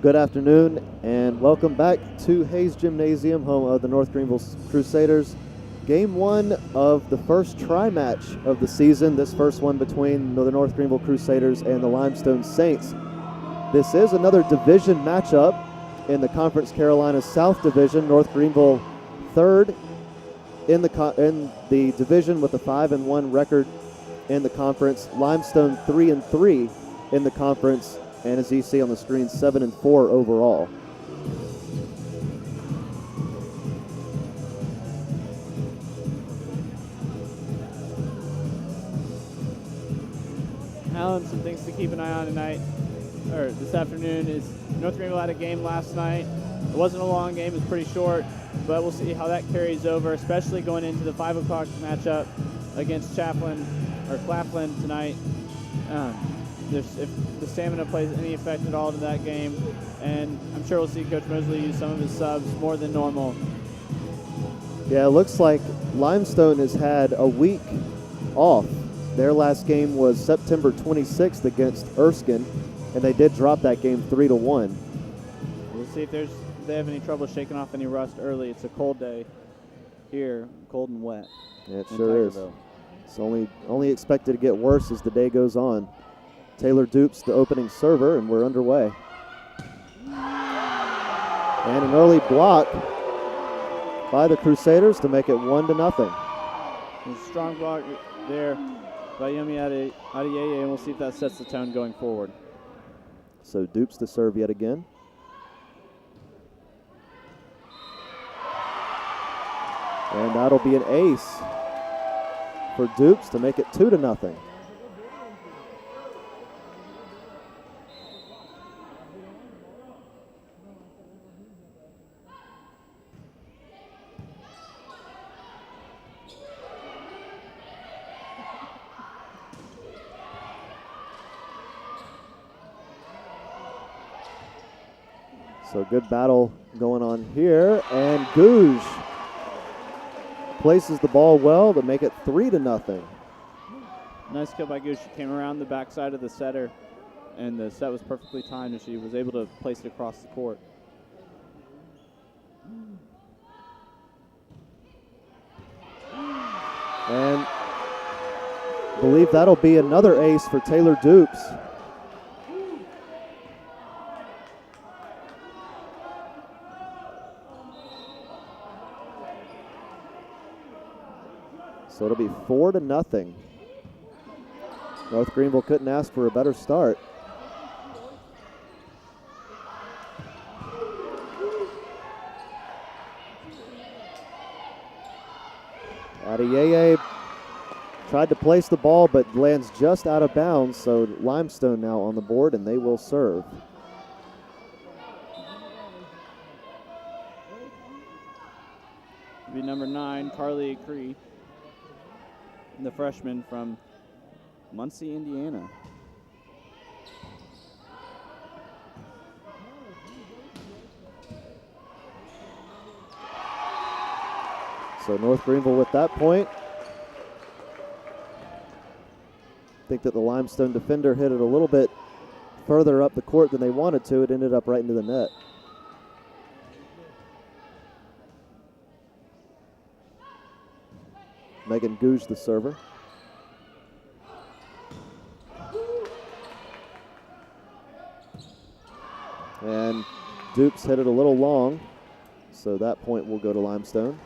Good afternoon and welcome back to Hayes Gymnasium, home of the North Greenville Crusaders. Game one of the first tri-match of the season, this first one between the North Greenville Crusaders and the Limestone Saints. This is another division matchup in the Conference Carolina South Division. North Greenville third in the division with a 5-1 record in the conference. Limestone 3-3 in the conference. And as you see on the screen, 7-4 overall. Alan, some things to keep an eye on tonight, or this afternoon, is North Greenville had a game last night. It wasn't a long game, it was pretty short, but we'll see how that carries over, especially going into the 5 o'clock matchup against Claflin tonight. If the stamina plays any effect at all to that game, and I'm sure we'll see Coach Mosley use some of his subs more than normal. Yeah, it looks like Limestone has had a week off. Their last game was September 26th against Erskine, and they did drop that game 3-1. We'll see if they have any trouble shaking off any rust early. It's a cold day here, cold and wet. Yeah, it sure is. It's only expected to get worse as the day goes on. Taylor Dupes, the opening server, and we're underway. And an early block by the Crusaders to make it 1-0. A strong block there by Yumi Adeyeye, and we'll see if that sets the tone going forward. So Dupes to serve yet again. And that'll be an ace for Dupes to make it 2-0. So good battle going on here, and Gouge places the ball well to make it 3-0. Nice kill by Gouge. She came around the backside of the setter, and the set was perfectly timed, and she was able to place it across the court. And I believe that'll be another ace for Taylor Dupes. So it'll be 4-0. North Greenville couldn't ask for a better start. Adeyeye tried to place the ball but lands just out of bounds, so Limestone now on the board, and they will serve. It'll be number 9, Carly Cree, the freshman from Muncie, Indiana. So North Greenville with that point. I think that the Limestone defender hit it a little bit further up the court than they wanted to. It ended up right into the net. Megan Gouge, the server. And Dukes hit it a little long, so that point will go to Limestone.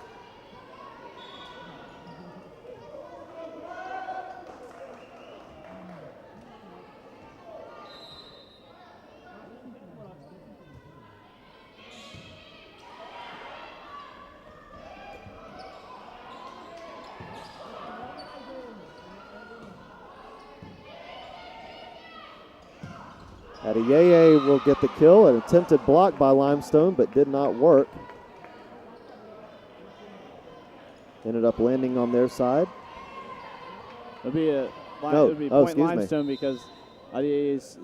Adeyeye will get the kill. An attempted block by Limestone, but did not work. Ended up landing on their side. It'll be point Limestone because Adeyeye's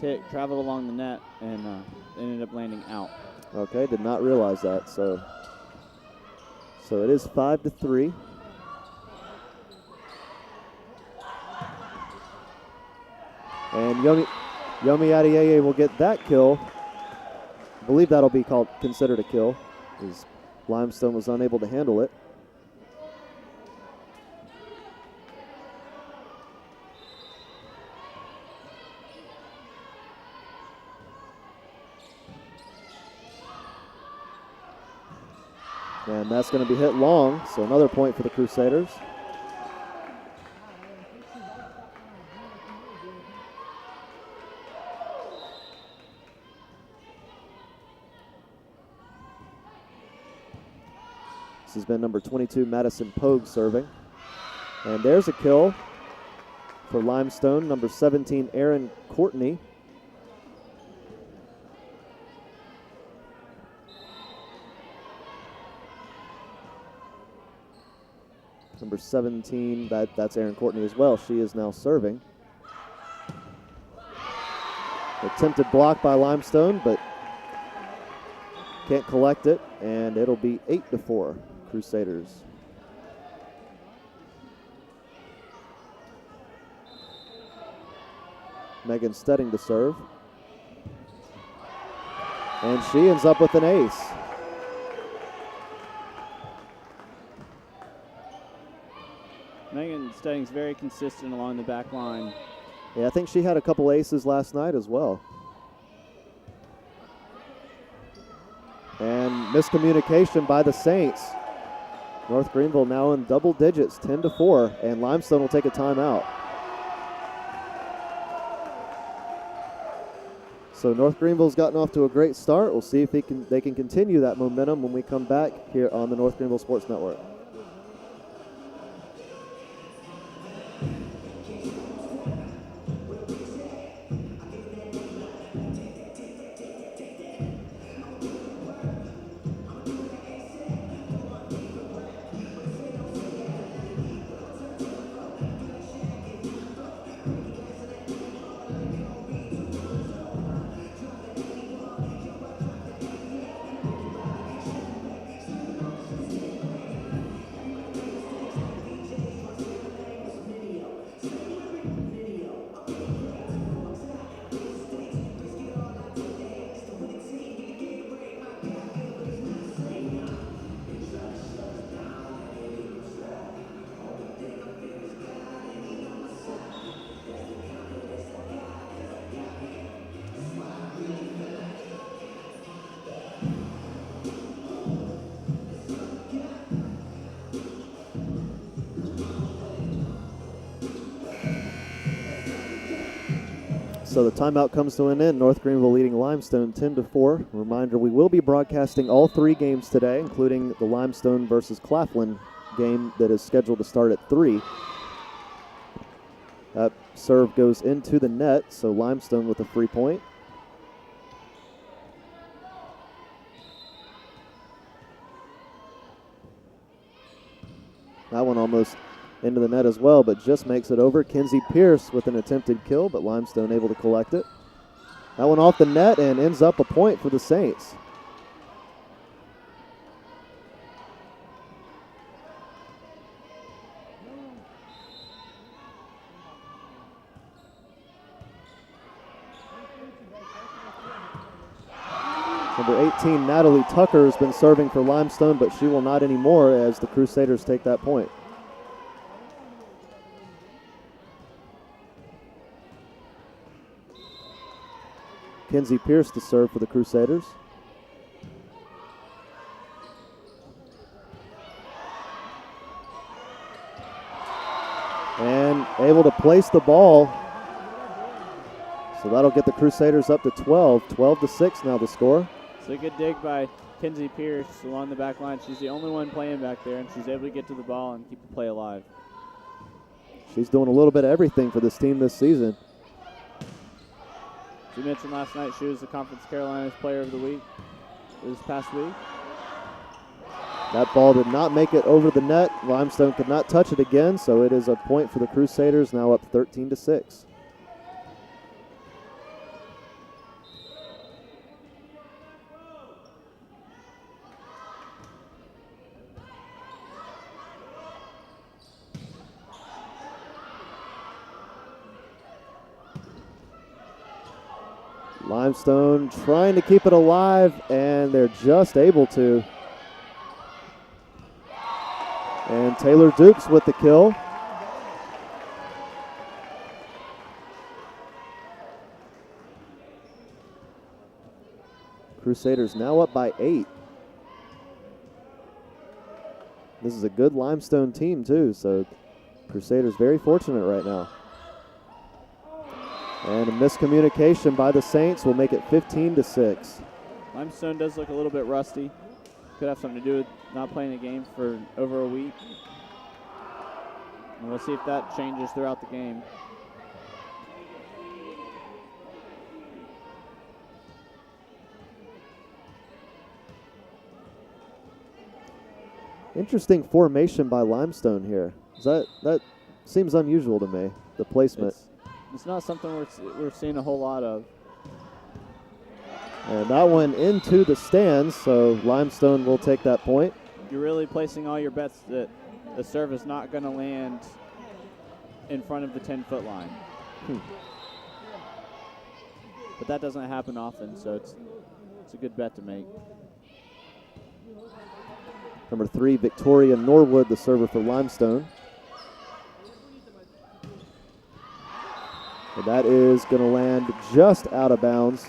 hit traveled along the net and ended up landing out. Okay, did not realize that. So it is 5-3. And Yomi Adeyeye will get that kill. I believe that'll be considered a kill, as Limestone was unable to handle it. And that's going to be hit long, so another point for the Crusaders. This has been number 22, Madison Pogue, serving. And there's a kill for Limestone, number 17, Aaron Courtney. Number 17, that's Aaron Courtney as well. She is now serving. Attempted block by Limestone, but can't collect it, and it'll be 8-4, Crusaders. Megan Stedding to serve. And she ends up with an ace. Megan Stedding's very consistent along the back line. Yeah, I think she had a couple aces last night as well. And miscommunication by the Saints. North Greenville now in double digits, 10-4, and Limestone will take a timeout. So North Greenville's gotten off to a great start. We'll see if they can continue that momentum when we come back here on the North Greenville Sports Network. So the timeout comes to an end. North Greenville leading Limestone 10-4. Reminder, we will be broadcasting all three games today, including the Limestone versus Claflin game that is scheduled to start at 3. That serve goes into the net, so Limestone with a free point. That one almost into the net as well, but just makes it over. Kenzie Pierce with an attempted kill, but Limestone able to collect it. That one off the net and ends up a point for the Saints. Number 18, Natalie Tucker, has been serving for Limestone, but she will not anymore as the Crusaders take that point. Kenzie Pierce to serve for the Crusaders. And able to place the ball. So that'll get the Crusaders up to 12. 12-6 now the score. It's a good dig by Kenzie Pierce along the back line. She's the only one playing back there, and she's able to get to the ball and keep the play alive. She's doing a little bit of everything for this team this season. As you mentioned last night, she was the Conference Carolinas Player of the Week this past week. That ball did not make it over the net. Limestone could not touch it again, so it is a point for the Crusaders, now up 13-6. Limestone trying to keep it alive, and they're just able to. And Taylor Dukes with the kill. Crusaders now up by 8. This is a good Limestone team too, so Crusaders very fortunate right now. And a miscommunication by the Saints will make it 15-6. Limestone does look a little bit rusty. Could have something to do with not playing a game for over a week. And we'll see if that changes throughout the game. Interesting formation by Limestone here. That seems unusual to me, the placement. It's not something we're seeing a whole lot of. And that one into the stands, so Limestone will take that point. You're really placing all your bets that the serve is not going to land in front of the 10-foot line. But that doesn't happen often, so it's a good bet to make. Number 3, Victoria Norwood, the server for Limestone. And that is going to land just out of bounds.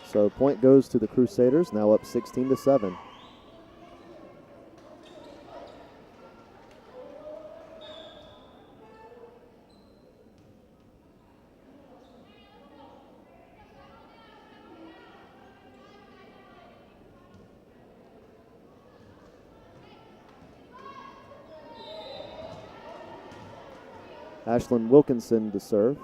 So point goes to the Crusaders, now up 16-7. Ashlyn Wilkinson to serve.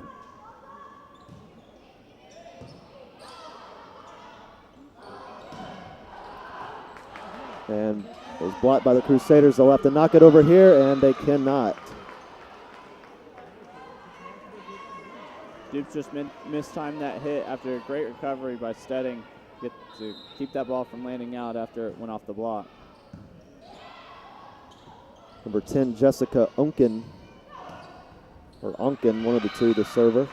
And it was blocked by the Crusaders. They'll have to knock it over here, and they cannot. Dukes just mistimed that hit after a great recovery by Stedding to keep that ball from landing out after it went off the block. Number 10, Jessica Onken, or Onken, one of the two, the server.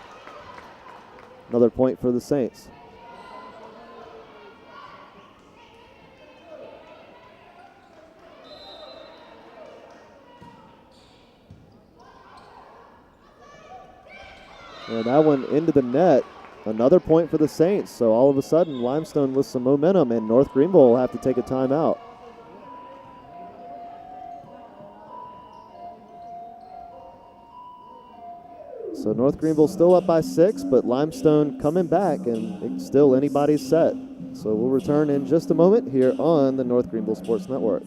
Another point for the Saints. And that one into the net. Another point for the Saints. So all of a sudden, Limestone with some momentum, and North Greenville will have to take a timeout. So North Greenville still up by 6, but Limestone coming back, and it's still anybody's set. So we'll return in just a moment here on the North Greenville Sports Network.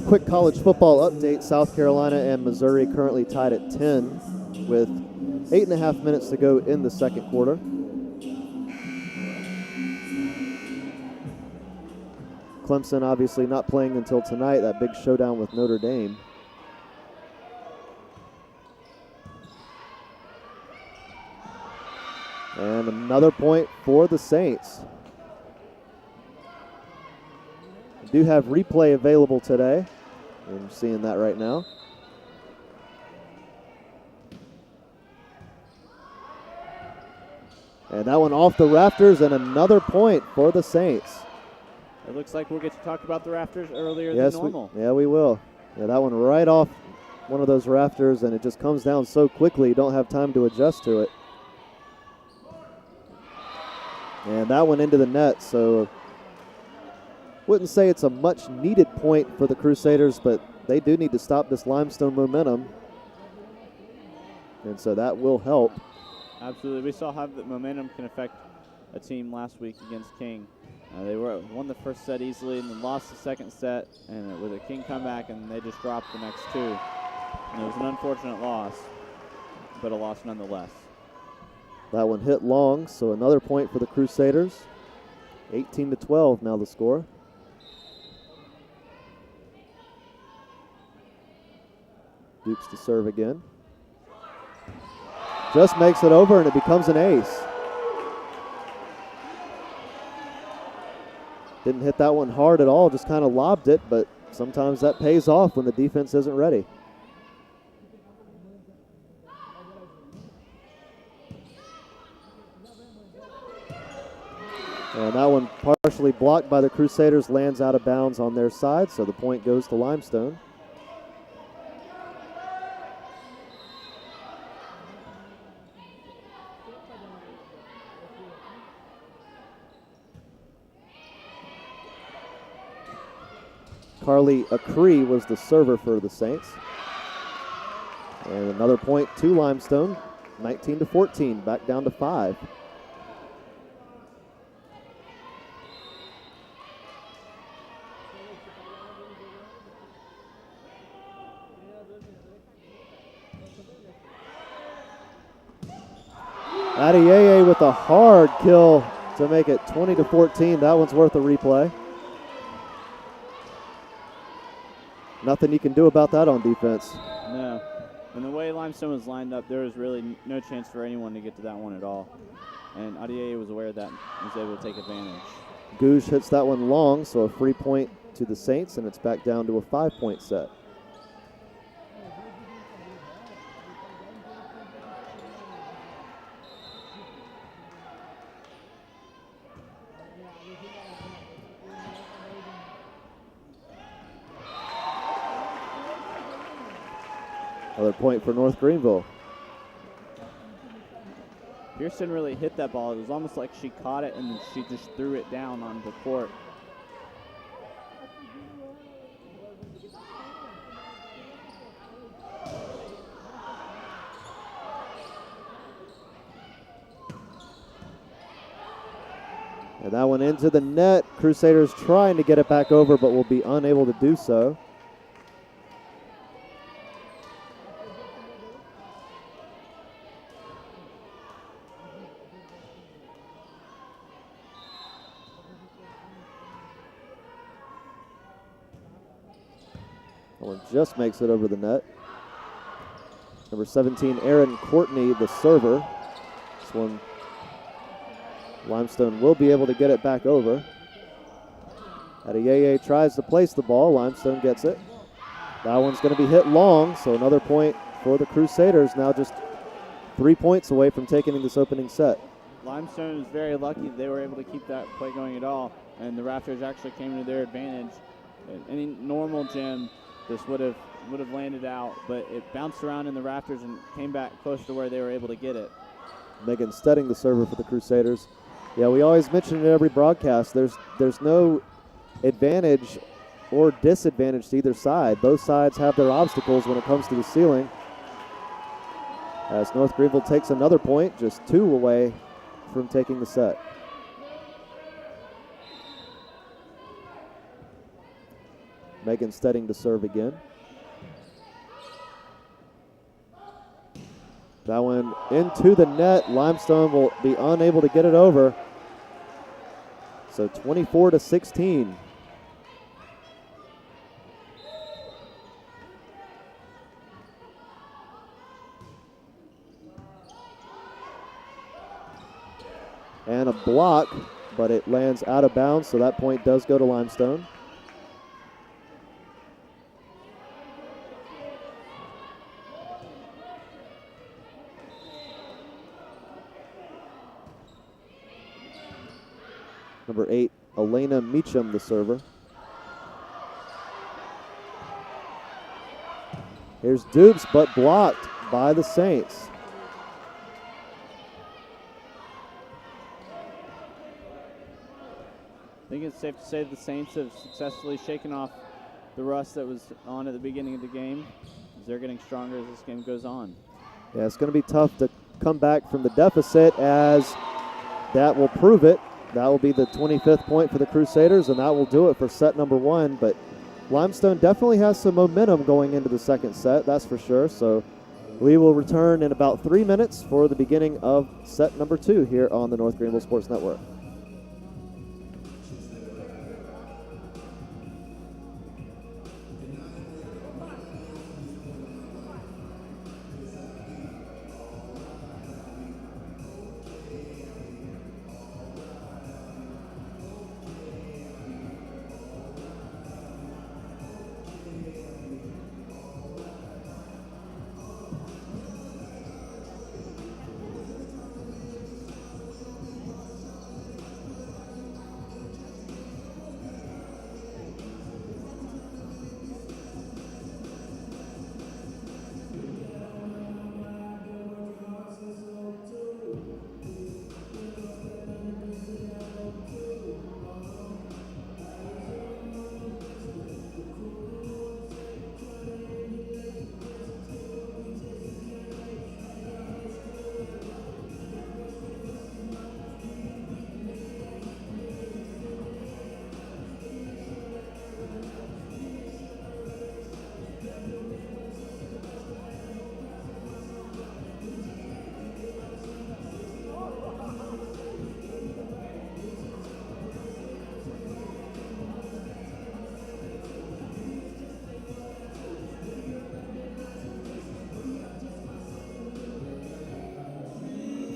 quick college football update. South Carolina and Missouri currently tied at 10 with 8.5 minutes to go in the second quarter. Clemson obviously not playing until tonight, that big showdown with Notre Dame. And another point for the Saints. We do have replay available today. I'm seeing that right now. And that one off the rafters, and another point for the Saints. It looks like we'll get to talk about the rafters earlier than normal. We will. Yeah, that one right off one of those rafters, and it just comes down so quickly you don't have time to adjust to it. And that one into the net, so wouldn't say it's a much needed point for the Crusaders, but they do need to stop this Limestone momentum. And so that will help. Absolutely. We saw how the momentum can affect a team last week against King. They won the first set easily and then lost the second set, and with a King comeback, and they just dropped the next two. And it was an unfortunate loss, but a loss nonetheless. That one hit long, so another point for the Crusaders. 18-12 now the score. Dukes to serve again. Just makes it over, and it becomes an ace. Didn't hit that one hard at all, just kind of lobbed it, but sometimes that pays off when the defense isn't ready. And that one partially blocked by the Crusaders, lands out of bounds on their side, so the point goes to Limestone. Carly Acree was the server for the Saints. And another point to Limestone, 19-14, back down to 5. Adeyeye with a hard kill to make it 20-14. That one's worth a replay. Nothing you can do about that on defense. No. And the way Limestone was lined up, there was really no chance for anyone to get to that one at all. And Adeyeye was aware of that and was able to take advantage. Gouge hits that one long, so a free point to the Saints, and it's back down to a 5-point set. Another point for North Greenville. Pearson really hit that ball. It was almost like she caught it and she just threw it down on the court. And that one into the net. Crusaders trying to get it back over, but will be unable to do so. Just makes it over the net. Number 17, Aaron Courtney, the server. This one, Limestone will be able to get it back over. Adeyeye tries to place the ball. Limestone gets it. That one's going to be hit long, so another point for the Crusaders. Now just 3 points away from taking this opening set. Limestone is very lucky they were able to keep that play going at all, and the Raptors actually came to their advantage. In any normal gym, this would have landed out, but it bounced around in the rafters and came back close to where they were able to get it. Megan Stedding, the server for the Crusaders. Yeah, we always mention in every broadcast, there's no advantage or disadvantage to either side. Both sides have their obstacles when it comes to the ceiling. As North Greenville takes another point, just 2 away from taking the set. Megan Stedding to serve again. That one into the net. Limestone will be unable to get it over. So 24-16. And a block, but it lands out of bounds, so that point does go to Limestone. Number 8, Elena Meacham, the server. Here's Dubes, but blocked by the Saints. I think it's safe to say the Saints have successfully shaken off the rust that was on at the beginning of the game, as they're getting stronger as this game goes on. Yeah, it's going to be tough to come back from the deficit, as that will prove it. That will be the 25th point for the Crusaders, and that will do it for set number 1. But Limestone definitely has some momentum going into the second set, that's for sure. So we will return in about 3 minutes for the beginning of set number 2 here on the North Greenville Sports Network.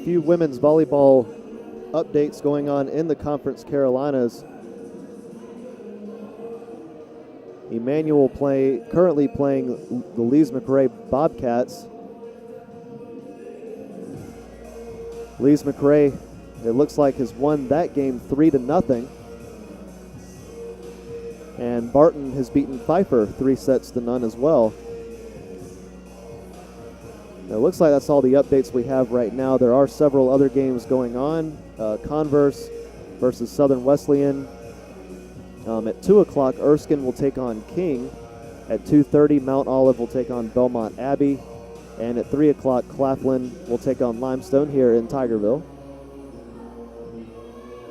Few women's volleyball updates going on in the Conference Carolinas. Emmanuel currently playing the Lees McRae Bobcats. Lees McRae, it looks like, has won that game 3-0. And Barton has beaten Pfeiffer 3-0 as well. It looks like that's all the updates we have right now. There are several other games going on. Converse versus Southern Wesleyan. At 2 o'clock, Erskine will take on King. At 2:30, Mount Olive will take on Belmont Abbey. And at 3 o'clock, Claflin will take on Limestone here in Tigerville.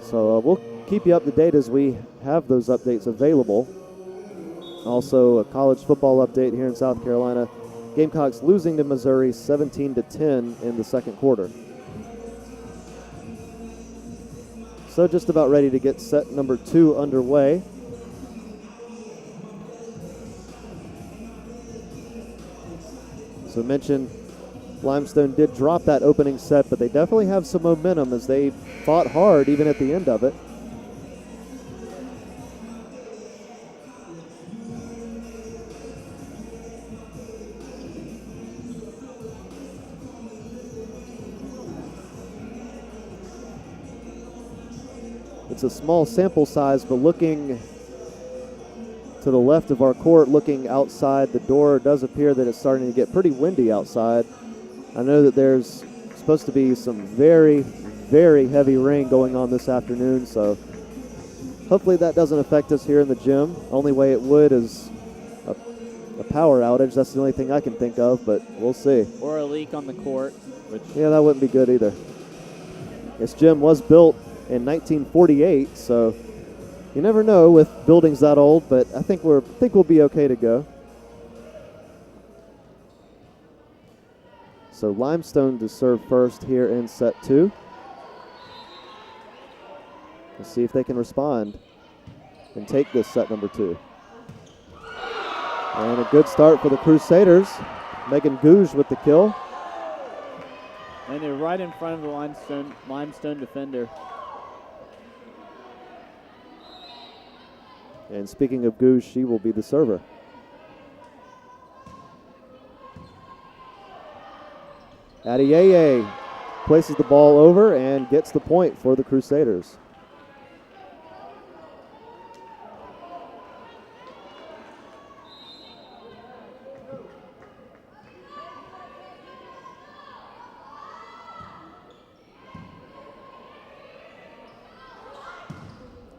So we'll keep you up to date as we have those updates available. Also, a college football update here in South Carolina. Gamecocks losing to Missouri 17-10 in the second quarter. So just about ready to get set number 2 underway. So mentioned Limestone did drop that opening set, but they definitely have some momentum as they fought hard even at the end of it. It's a small sample size, but looking to the left of our court, looking outside the door, it does appear that it's starting to get pretty windy outside. I know that there's supposed to be some very, very heavy rain going on this afternoon, so hopefully that doesn't affect us here in the gym. Only way it would is a power outage. That's the only thing I can think of, but we'll see. Or a leak on the court. Yeah, that wouldn't be good either. This gym was built in 1948, so You never know with buildings that old, but I think we'll be okay to go. So Limestone to serve first here in set 2. Let's see if they can respond and take this set number 2. And a good start for the Crusaders. Megan Gouge with the kill. And they're right in front of the limestone defender. And speaking of Gouge, she will be the server. Adiyeye places the ball over and gets the point for the Crusaders.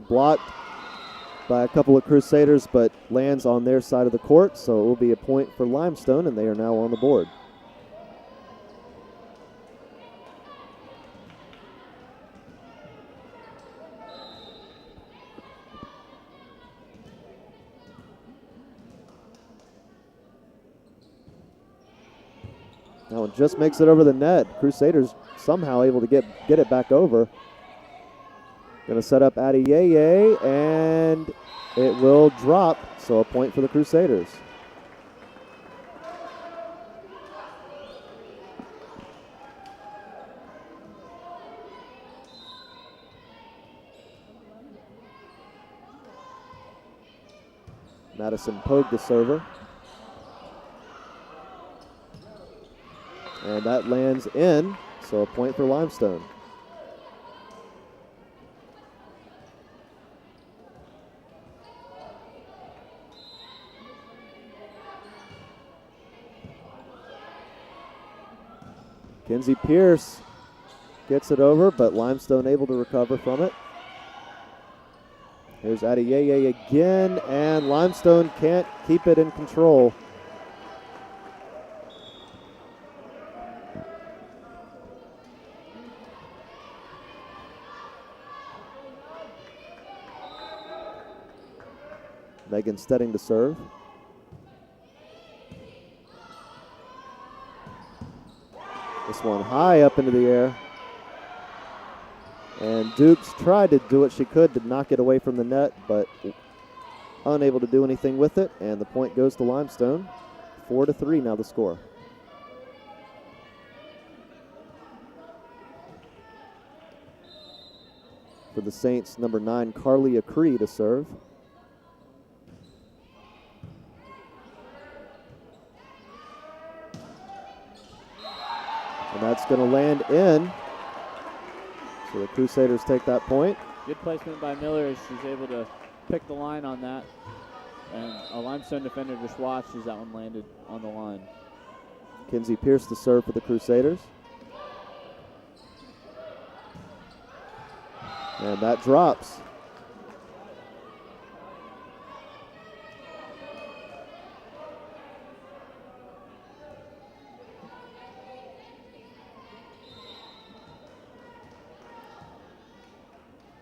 Blocked by a couple of Crusaders, but lands on their side of the court, so it will be a point for Limestone, and they are now on the board. That one just makes it over the net. Crusaders somehow able to get it back over. Going to set up Adiyeye, and it will drop, so a point for the Crusaders. Madison Pogue, the server. And that lands in, so a point for Limestone. Kenzie Pierce gets it over, but Limestone able to recover from it. Here's Adiyeye again, and Limestone can't keep it in control. Megan Stedding to serve. This one high up into the air. And Dukes tried to do what she could to knock it away from the net, but unable to do anything with it. And the point goes to Limestone. 4-3 now the score. For the Saints, number 9, Carly Acree to serve. And that's going to land in. So the Crusaders take that point. Good placement by Miller as she's able to pick the line on that. And a Limestone defender just watched as that one landed on the line. Kenzie Pierce to serve for the Crusaders. And that drops.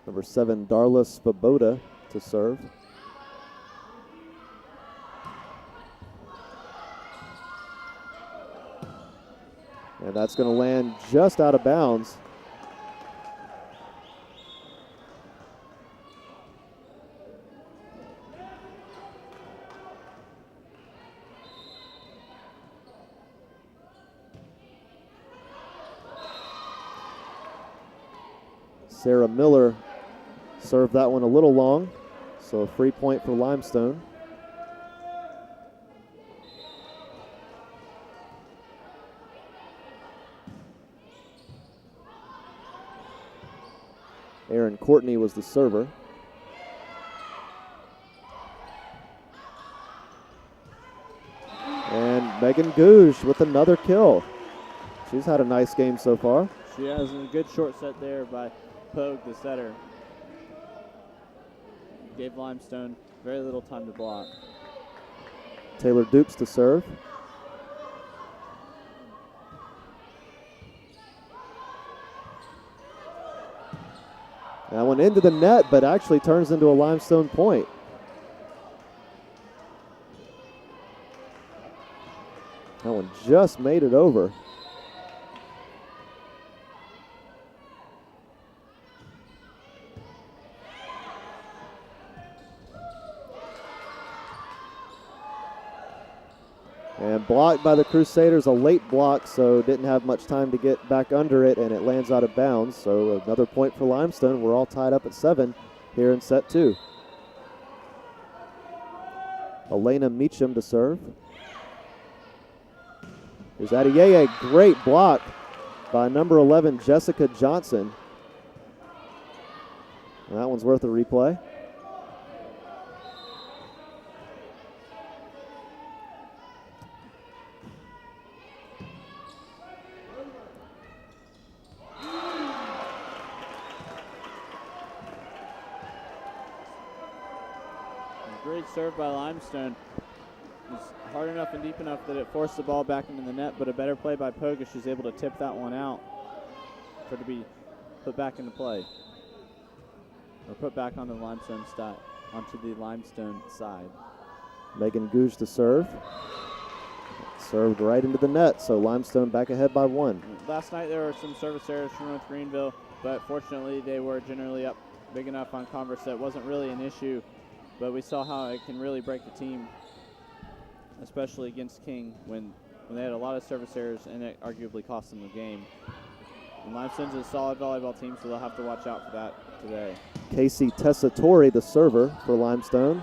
Number 7, Darla Svoboda to serve. And that's going to land just out of bounds. Sarah Miller served that one a little long, so a free point for Limestone. Erin Courtney was the server. And Megan Gouge with another kill. She's had a nice game so far. She has a good short set there by Pogue, the setter. Gave Limestone very little time to block. Taylor Dukes to serve. That one into the net, but actually turns into a Limestone point. That one just made it over. And blocked by the Crusaders, a late block, so didn't have much time to get back under it, and it lands out of bounds. So another point for Limestone. We're all tied up at 7 here in set 2. Elena Meacham to serve. Here's Adiyeye, great block by number 11, Jessica Johnson. And that one's worth a replay. Great serve by Limestone. It's hard enough and deep enough that it forced the ball back into the net, but a better play by Poga. She's able to tip that one out for it to be put back into play. Or put back onto the Limestone side. Megan Gouge to serve. Served right into the net, so Limestone back ahead by 1. Last night there were some service errors from North Greenville, but fortunately they were generally up big enough on Converse that it wasn't really an issue. But we saw how it can really break the team, especially against King when they had a lot of service errors and it arguably cost them the game. And Limestone's a solid volleyball team, so they'll have to watch out for that today. Casey Tessatori, the server for Limestone.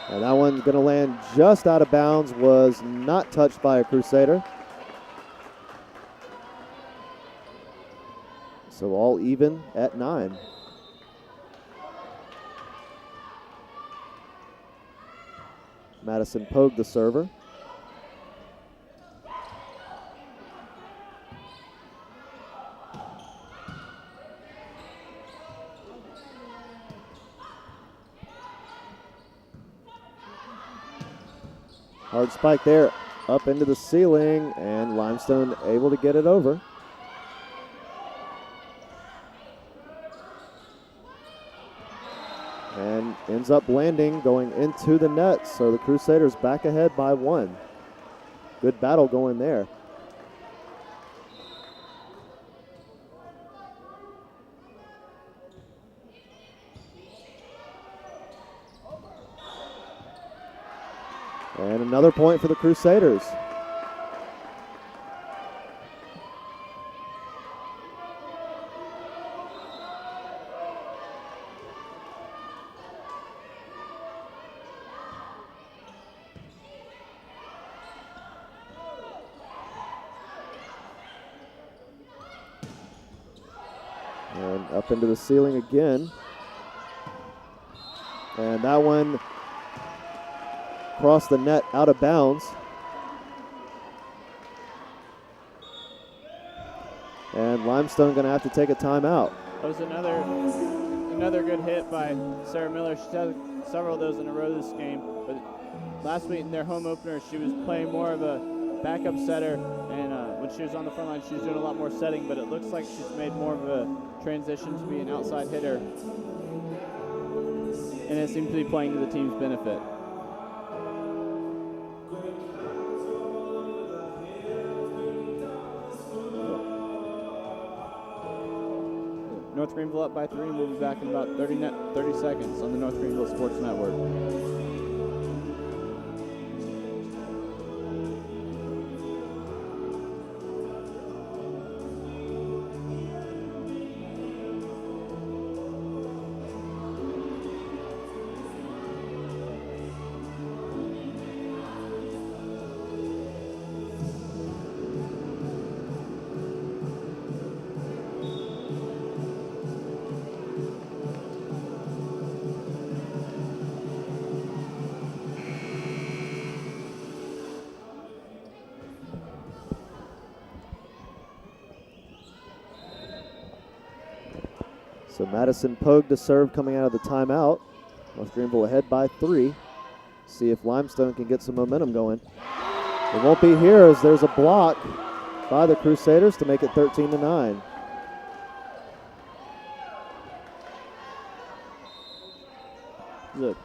And that one's going to land just out of bounds, was not touched by a Crusader. So all even at 9. Madison Pogue, the server. Hard spike there, up into the ceiling, and Limestone able to get it over. And ends up landing, going into the net. So the Crusaders back ahead by 1. Good battle going there. And another point for the Crusaders. And up into the ceiling again. And that one crossed the net out of bounds. And Limestone going to have to take a timeout. That was another good hit by Sarah Miller. She's had several of those in a row this game. But last week in their home opener, she was playing more of a backup setter. And when she was on the front line, she was doing a lot more setting. But it looks like she's made more of a transition to be an outside hitter. And it seems to be playing to the team's benefit. North Greenville up by 3, and we'll be back in about 30 seconds on the North Greenville Sports Network. So Madison Pogue to serve coming out of the timeout. North Greenville ahead by 3. See if Limestone can get some momentum going. It won't be here as there's a block by the Crusaders to make it 13-9.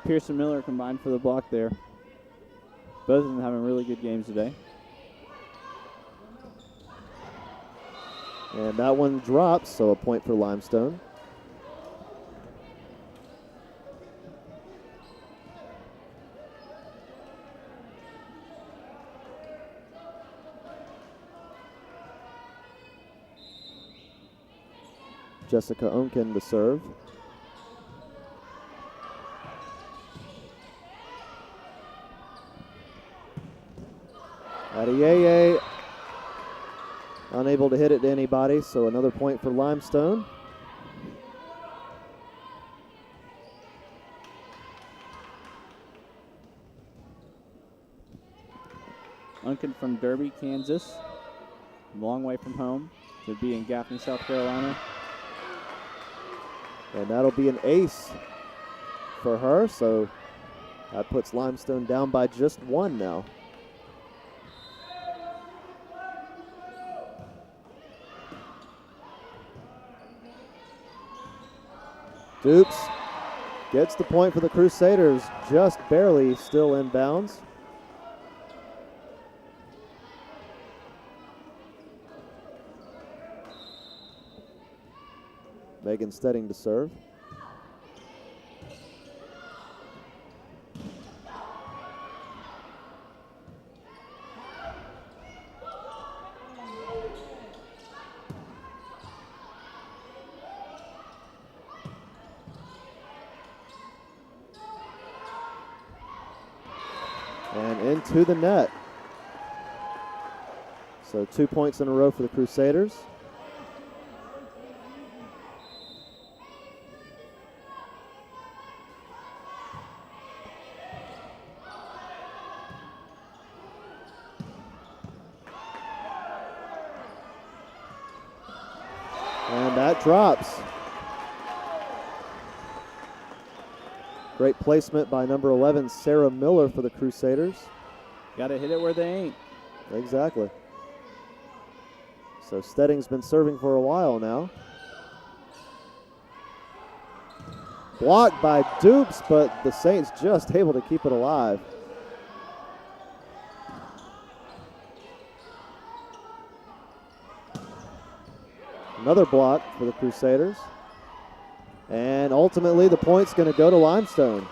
Pearson Miller combined for the block there. Both of them having really good games today. And that one drops, so a point for Limestone. Jessica Onken to serve. Adeyeye unable to hit it to anybody, so another point for Limestone. Unken from Derby, Kansas. Long way from home to be in Gaffney, South Carolina. And that'll be an ace for her, so that puts Limestone down by just one now. Dupes gets the point for the Crusaders, just barely still in bounds. Megan Stedding to serve. And into the net. So 2 points in a row for the Crusaders. And that drops. Great placement by number 11, Sarah Miller for the Crusaders. Got to hit it where they ain't. Exactly. So Stedding's been serving for a while now. Blocked by Dupes, but the Saints just able to keep it alive. Another block for the Crusaders. And ultimately the point's going to go to Limestone.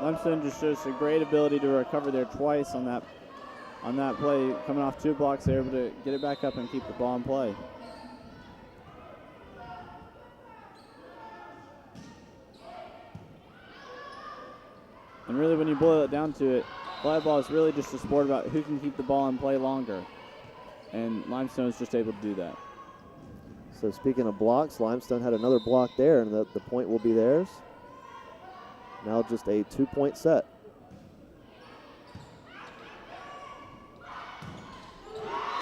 Limestone just shows a great ability to recover there twice on that play. Coming off 2 blocks, they're able to get it back up and keep the ball in play. And really, when you boil it down to it, volleyball is really just a sport about who can keep the ball in play longer. And Limestone is just able to do that. So speaking of blocks, Limestone had another block there, and the point will be theirs. Now just a 2-point set.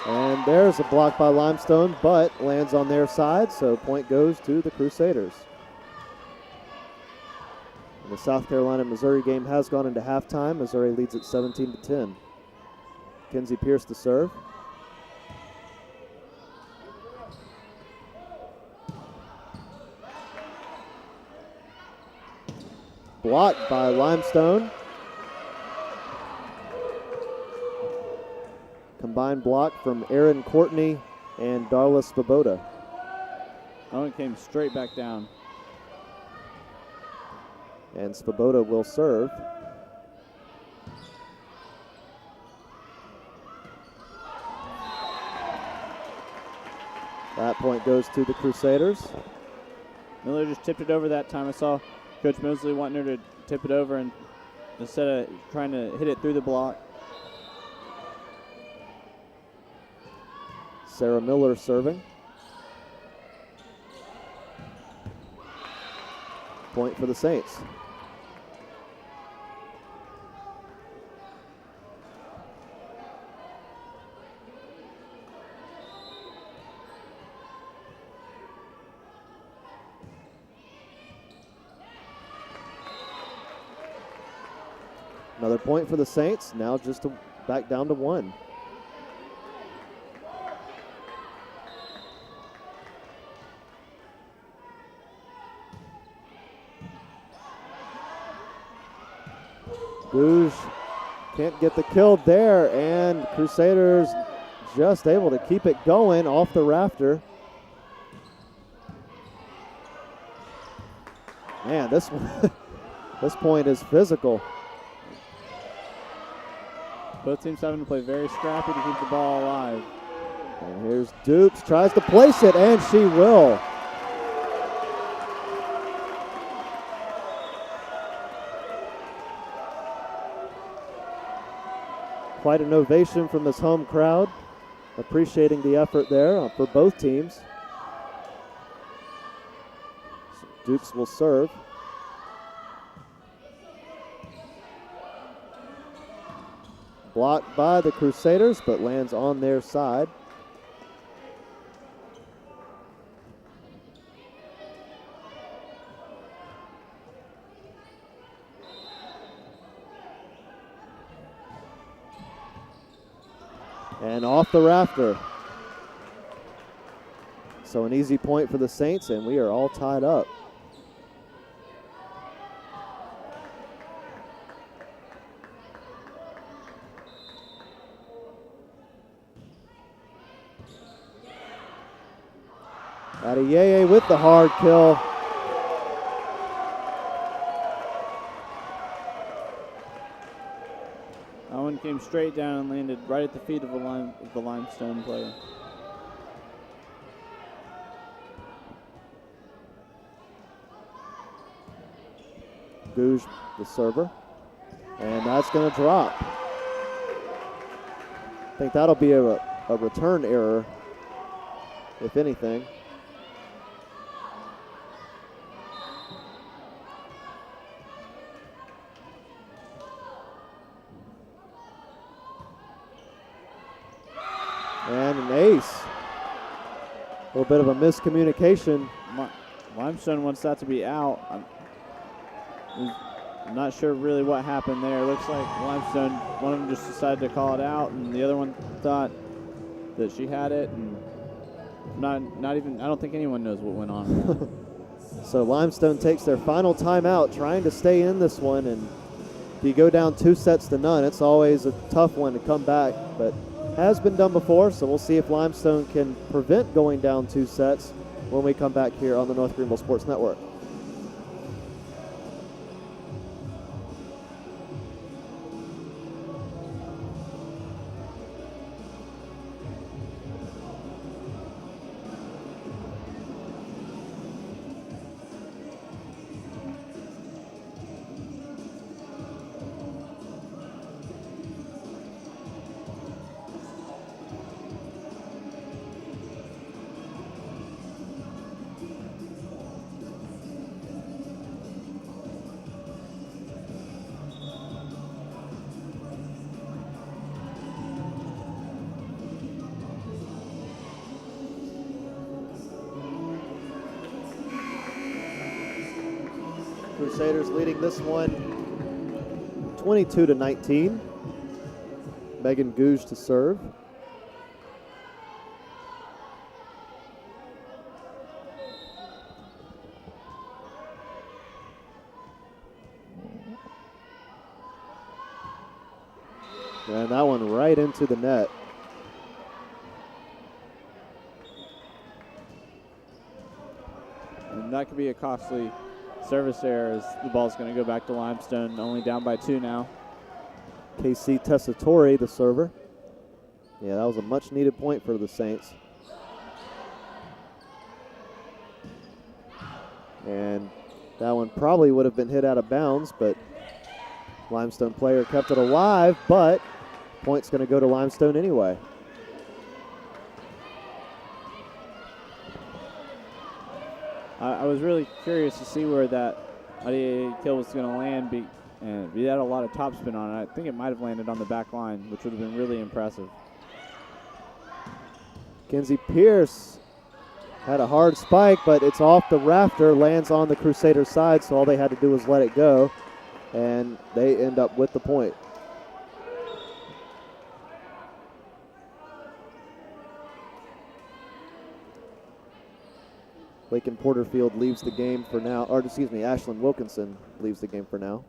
And there's a block by Limestone, but lands on their side, so point goes to the Crusaders. And the South Carolina-Missouri game has gone into halftime. Missouri leads at 17-10. Kenzie Pierce to serve. Blocked by Limestone. Combined block from Erin Courtney and Darla Svoboda. Oh, it came straight back down. And Svoboda will serve. That point goes to the Crusaders. Miller just tipped it over that time. I saw Coach Mosley wanting her to tip it over and instead of trying to hit it through the block. Sarah Miller serving. Point for the Saints. Another point for the Saints, now just back down to 1. Gouge can't get the kill there, and Crusaders just able to keep it going off the rafter. Man, this one, this point is physical. Both teams having to play very scrappy to keep the ball alive. And here's Dukes, tries to place it, and she will. Quite an ovation from this home crowd, appreciating the effort there for both teams. So Dukes will serve. Blocked by the Crusaders, but lands on their side. And off the rafter. So an easy point for the Saints, and we are all tied up. Adeyeye with the hard kill. That one came straight down and landed right at the feet of the Limestone player. Gouge, the server. And that's going to drop. I think that'll be a return error, if anything. And an ace. A little bit of a miscommunication. Limestone wants that to be out. I'm not sure really what happened there. It looks like Limestone, one of them just decided to call it out, and the other one thought that she had it, and not even, I don't think anyone knows what went on. So Limestone takes their final timeout, trying to stay in this one, and if you go down 2-0, it's always a tough one to come back, but has been done before, so we'll see if Limestone can prevent going down 2 sets when we come back here on the North Greenville Sports Network. Crusaders leading this one 22-19. Megan Gouge to serve. And that one right into the net. And that could be a costly service error as the ball's going to go back to Limestone, only down by 2 now. KC Tessitore, the server. Yeah, that was a much needed point for the Saints. And that one probably would have been hit out of bounds, but Limestone player kept it alive, but point's going to go to Limestone anyway. I was really curious to see where that kill was going to land, and we had a lot of topspin on it. I think it might have landed on the back line, which would have been really impressive. Kenzie Pierce had a hard spike, but it's off the rafter, lands on the Crusader side, so all they had to do was let it go, and they end up with the point. Lakin Porterfield leaves the game for now, or excuse me, Ashlyn Wilkinson leaves the game for now.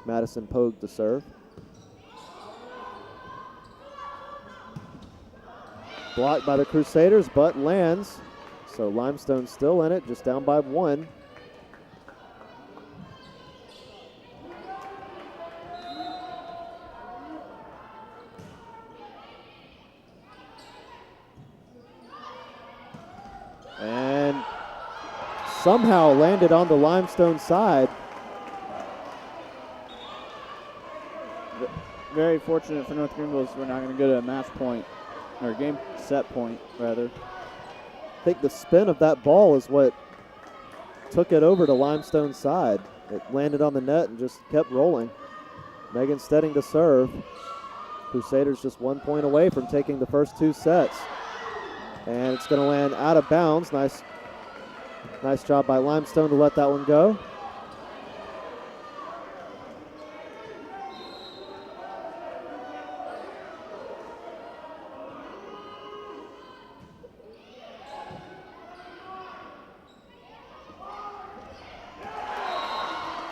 Madison Pogue to serve. Blocked by the Crusaders, but lands. So Limestone still in it, just down by 1. And somehow landed on the Limestone side. Very fortunate for North Greenville. We're not going to go to a match point, or game set point, rather. I think the spin of that ball is what took it over to Limestone's side. It landed on the net and just kept rolling. Megan Stedding to serve. Crusaders just 1 point away from taking the first 2 sets. And it's going to land out of bounds. Nice job by Limestone to let that one go.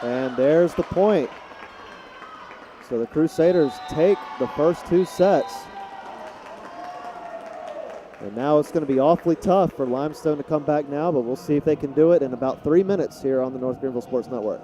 And there's the point. So the Crusaders take the first 2 sets. And now it's going to be awfully tough for Limestone to come back now, but we'll see if they can do it in about 3 minutes here on the North Greenville Sports Network.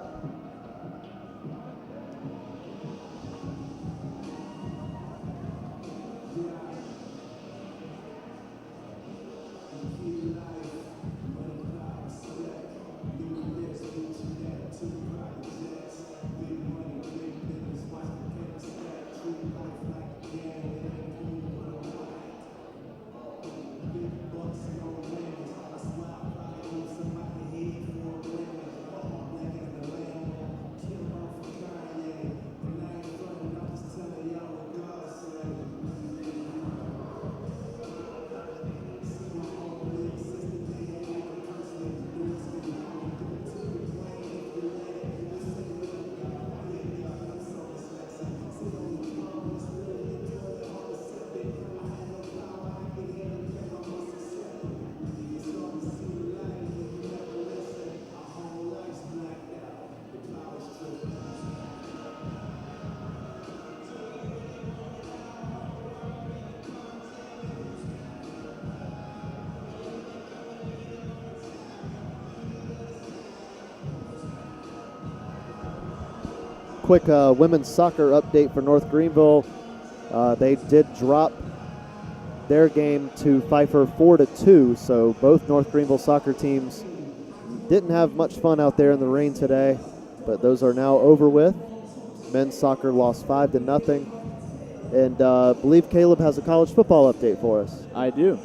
Quick women's soccer update for North Greenville. They did drop their game to Pfeiffer 4-2, so both North Greenville soccer teams didn't have much fun out there in the rain today, but those are now over with. Men's soccer lost 5-0, and I believe Caleb has a college football update for us. I do.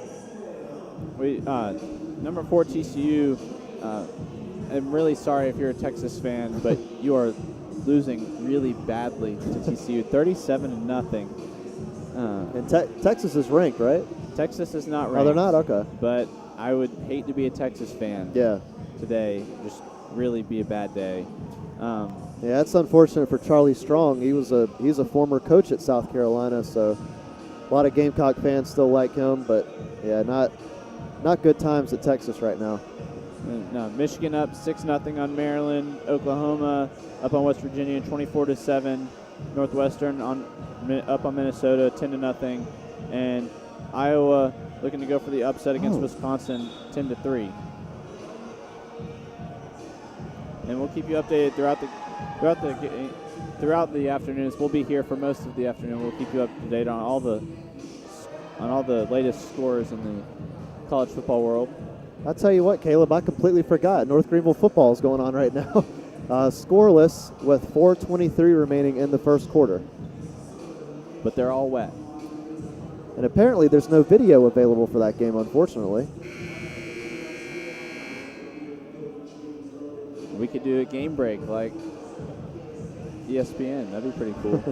We number 4 TCU. I'm really sorry if you're a Texas fan, but you are losing really badly to TCU, 37-0. And Texas is ranked, right? Texas is not ranked. Oh, they're not? Okay. But I would hate to be a Texas fan. Yeah. Today, just really be a bad day. Yeah, that's unfortunate for Charlie Strong. He's a former coach at South Carolina, so a lot of Gamecock fans still like him, but yeah, not good times at Texas right now. No, Michigan up 6-0 on Maryland. Oklahoma up on West Virginia 24-7. Northwestern up on Minnesota 10-0, and Iowa looking to go for the upset against Wisconsin 10-3. And we'll keep you updated throughout the afternoons. We'll be here for most of the afternoon. We'll keep you up to date on all the latest scores in the college football world. I'll tell you what, Caleb, I completely forgot. North Greenville football is going on right now. Scoreless with 4:23 remaining in the first quarter. But they're all wet. And apparently there's no video available for that game, unfortunately. We could do a game break like ESPN. That'd be pretty cool.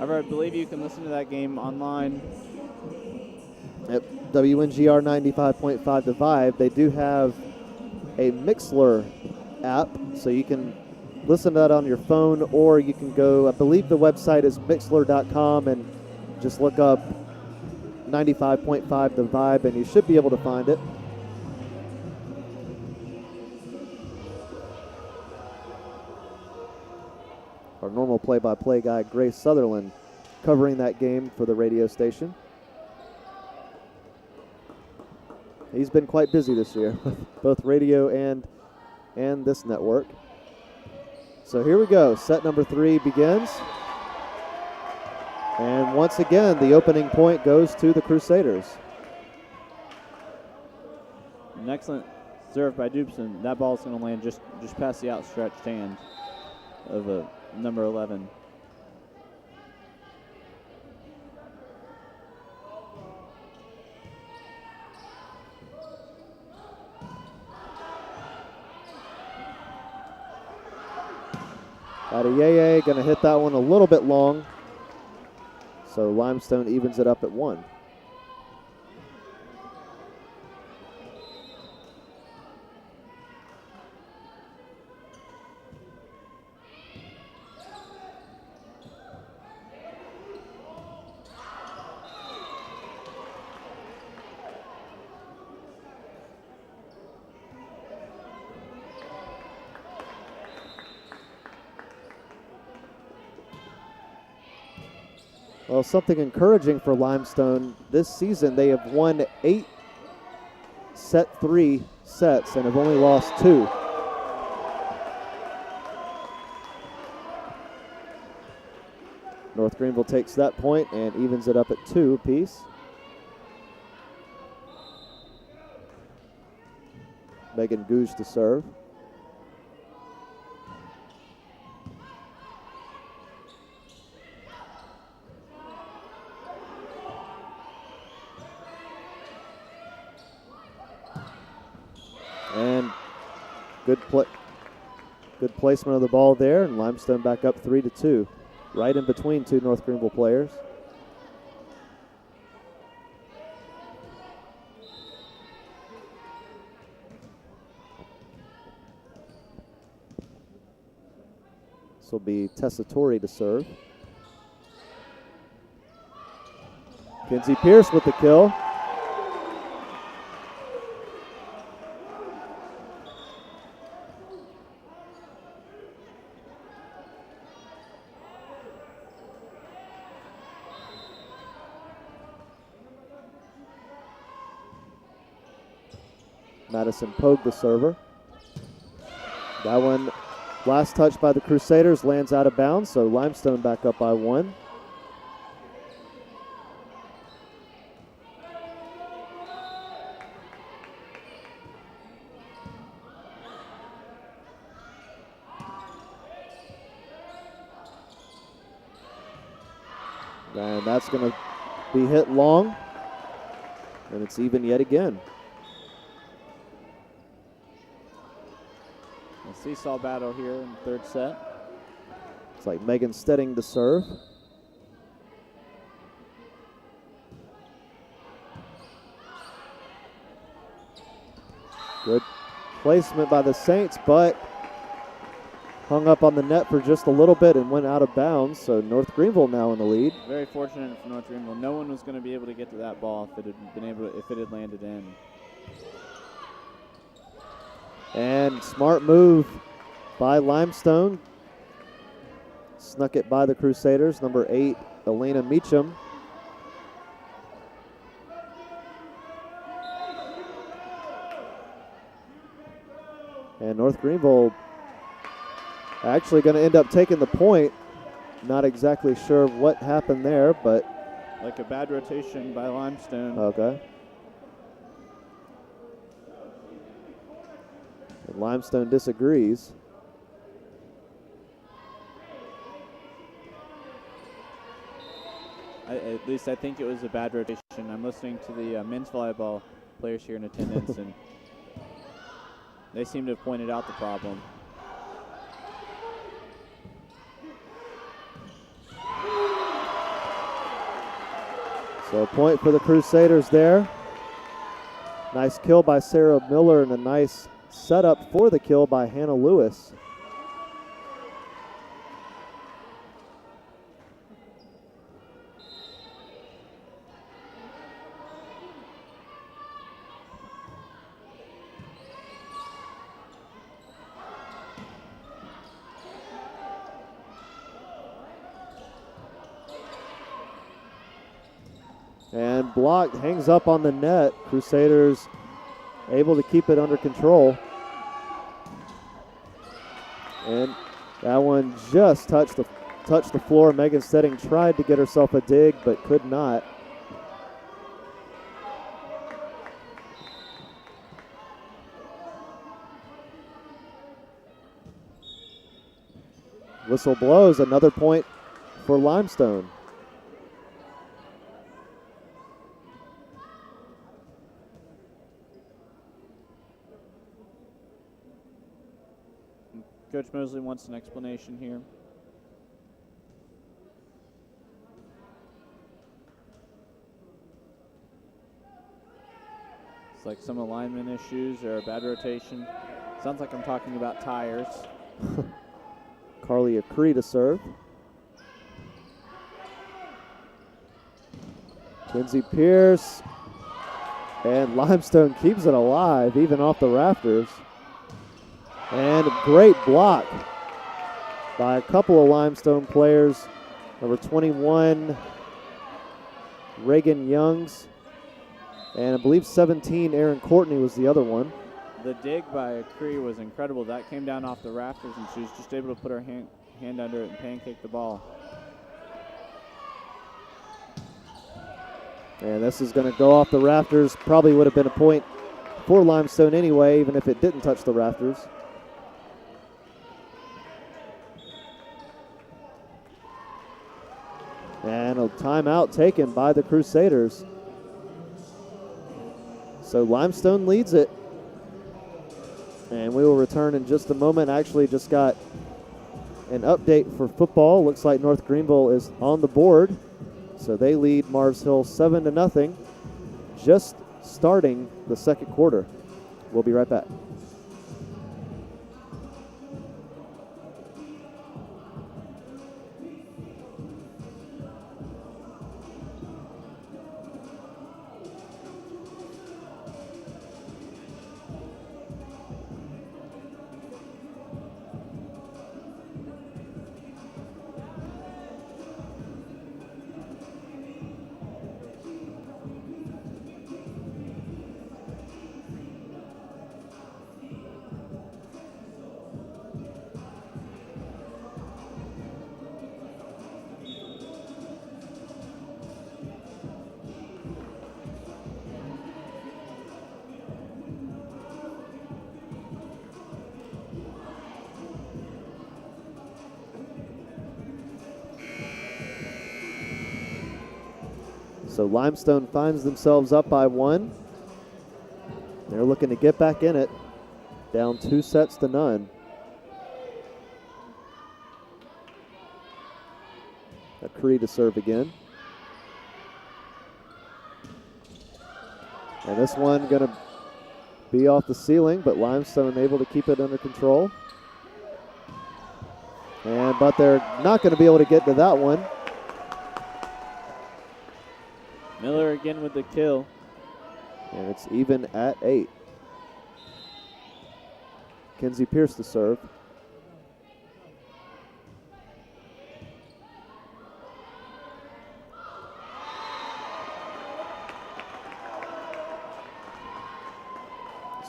I believe you can listen to that game online. Yep, WNGR 95.5 The Vibe. They do have a Mixlr app, so you can listen to that on your phone, or you can go, I believe the website is mixlr.com, and just look up 95.5 The Vibe, and you should be able to find it. our normal play-by-play guy, Grace Sutherland, covering that game for the radio station. He's been quite busy this year, both radio and this network. So here we go. Set number 3 begins. And once again, the opening point goes to the Crusaders. An excellent serve by Dupson. That ball's going to land just past the outstretched hand of number 11. Adeyeye going to hit that one a little bit long. So Limestone evens it up at 1. Well, something encouraging for Limestone this season. They have won 8 set 3 sets and have only lost 2. North Greenville takes that point and evens it up at 2 apiece. Megan Gouge to serve. And good placement of the ball there, and Limestone back up 3-2, right in between 2 North Greenville players. This will be Tessitore to serve. Kinsey Pierce with the kill. Madison Pogue, the server. That one, last touch by the Crusaders, lands out of bounds, so Limestone back up by 1. And that's going to be hit long, and it's even yet again. A seesaw battle here in the third set. It's like Megan Stedding to serve. Good placement by the Saints, but hung up on the net for just a little bit and went out of bounds. So North Greenville now in the lead. Very fortunate for North Greenville. No one was going to be able to get to that ball if it had landed in. And smart move by Limestone. Snuck it by the Crusaders. Number 8, Elena Meacham. And North Greenville actually going to end up taking the point. Not exactly sure what happened there, but. Like a bad rotation by Limestone. Okay. And Limestone disagrees. At least I think it was a bad rotation. I'm listening to the men's volleyball players here in attendance, and they seem to have pointed out the problem. So a point for the Crusaders there. Nice kill by Sarah Miller and a nice setup for the kill by Hannah Lewis. And blocked, hangs up on the net. Crusaders able to keep it under control. And that one just touched the floor. Megan Setting tried to get herself a dig, but could not. Whistle blows, another point for Limestone. Coach Mosley wants an explanation here. It's like some alignment issues or a bad rotation. Sounds like I'm talking about tires. Carly Acree to serve. Kinsey Pierce. And Limestone keeps it alive, even off the rafters. And a great block by a couple of Limestone players. Number 21, Reagan Youngs. And I believe 17, Aaron Courtney was the other one. The dig by Acree was incredible. That came down off the rafters, and she was just able to put her hand under it and pancake the ball. And this is going to go off the rafters. Probably would have been a point for Limestone anyway, even if it didn't touch the rafters. And a timeout taken by the Crusaders. So Limestone leads it. And we will return in just a moment. Actually just got an update for football. Looks like North Greenville is on the board. So they lead Mars Hill 7-0, just starting the second quarter. We'll be right back. So Limestone finds themselves up by 1. They're looking to get back in it, down 2-0. Acree to serve again. And this one going to be off the ceiling, but Limestone able to keep it under control. But they're not going to be able to get to that one. Miller again with the kill. And it's even at 8. Kinsey Pierce to serve.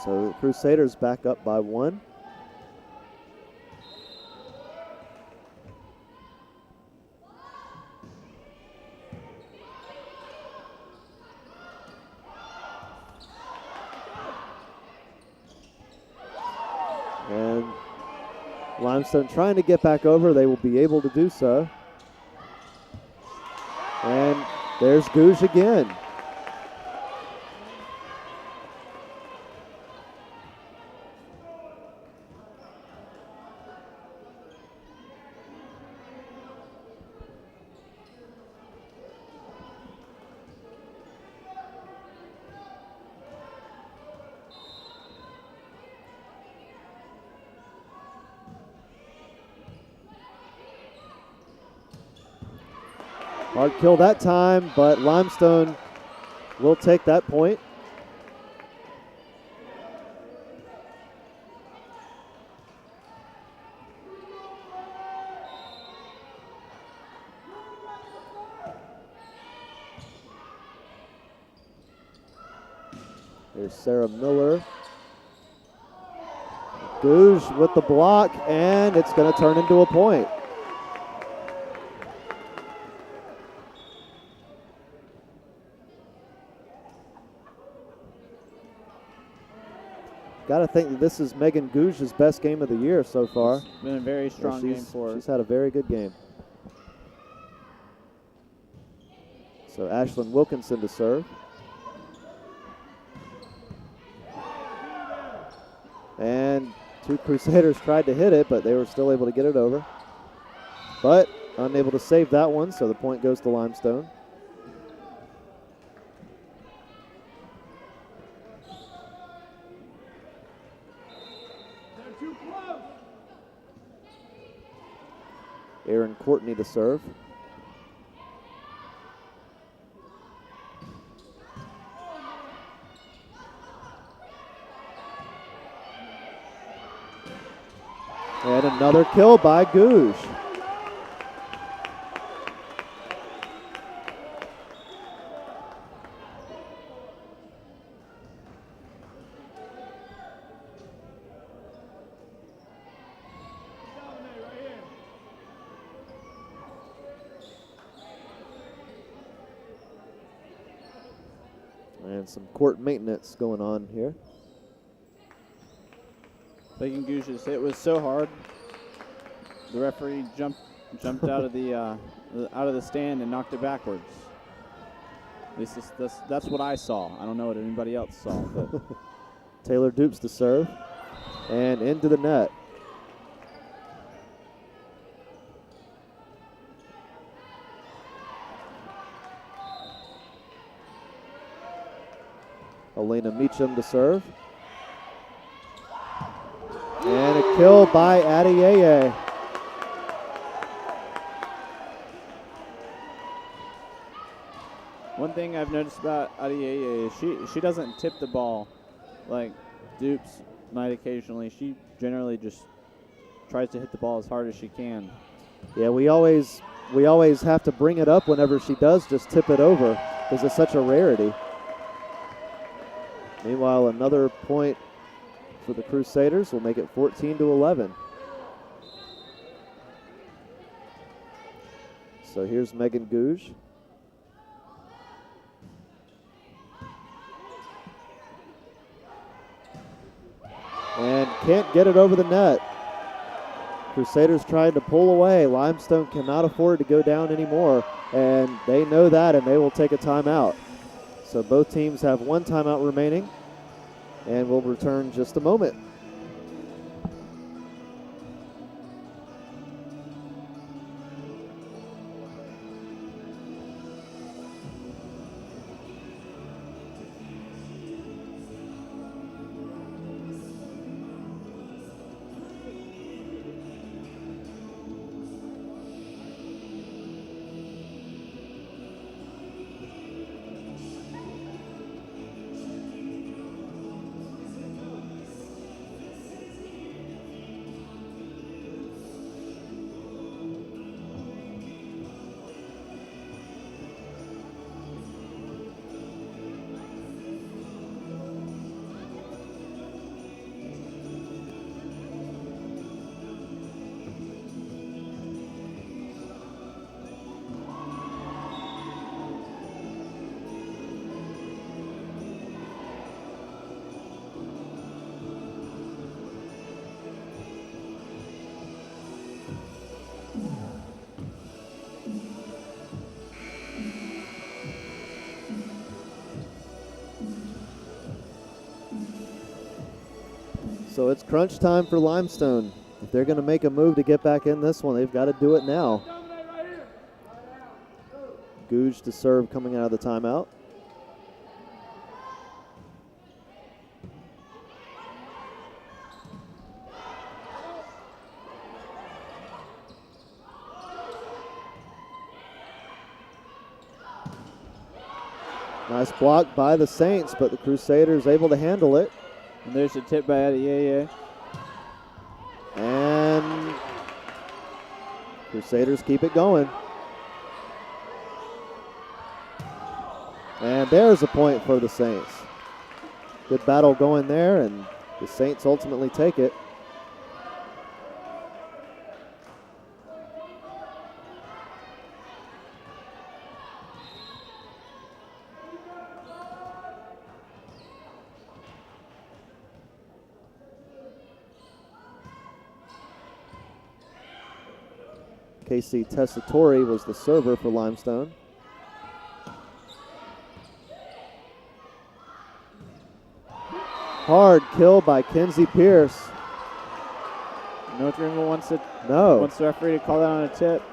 So the Crusaders back up by 1. And Limestone trying to get back over. They will be able to do so. And there's Gouge again. Hard kill that time, but Limestone will take that point. Here's Sarah Miller. Gouge with the block, and it's going to turn into a point. Got to think that this is Megan Gouge's best game of the year so far. It's been a very strong game for her. She's had a very good game. So Ashlyn Wilkinson to serve. And two Crusaders tried to hit it, but they were still able to get it over. But unable to save that one, so the point goes to Limestone. Aaron Courtney to serve. And another kill by Gouge. And some court maintenance going on here. Megan Gouge's hit was so hard, the referee jumped out of the stand and knocked it backwards. At least that's what I saw. I don't know what anybody else saw. But Taylor Dupes to serve, and into the net. Elena Meacham to serve. And a kill by Adieye. One thing I've noticed about Adieye is she doesn't tip the ball like Dupes might occasionally. She generally just tries to hit the ball as hard as she can. Yeah, we always have to bring it up whenever she does just tip it over because it's such a rarity. Meanwhile, another point for the Crusaders will make it 14-11. So here's Megan Gouge. And can't get it over the net. Crusaders trying to pull away. Limestone cannot afford to go down anymore, and they know that, and they will take a timeout. So both teams have one timeout remaining, and we'll return just a moment. So it's crunch time for Limestone. If they're going to make a move to get back in this one, they've got to do it now. Gouge to serve coming out of the timeout. Nice block by the Saints, but the Crusaders able to handle it. And there's a tip by Adieye. And Crusaders keep it going. And there's a point for the Saints. Good battle going there, and the Saints ultimately take it. Casey Tessitore was the server for Limestone. Hard kill by Kenzie Pierce. North Greenville wants the referee to call that on a tip.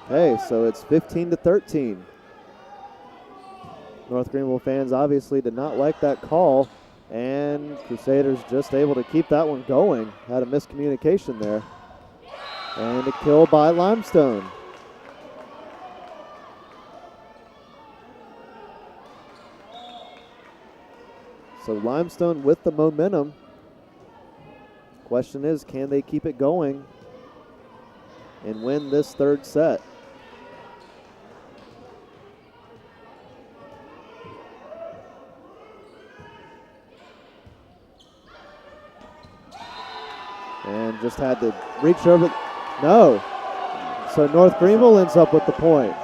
Okay, so it's 15-13. North Greenville fans obviously did not like that call, and Crusaders just able to keep that one going. Had a miscommunication there. And a kill by Limestone. So Limestone with the momentum. Question is, can they keep it going and win this third set? And just had to reach over. No. So North Greenville ends up with the point.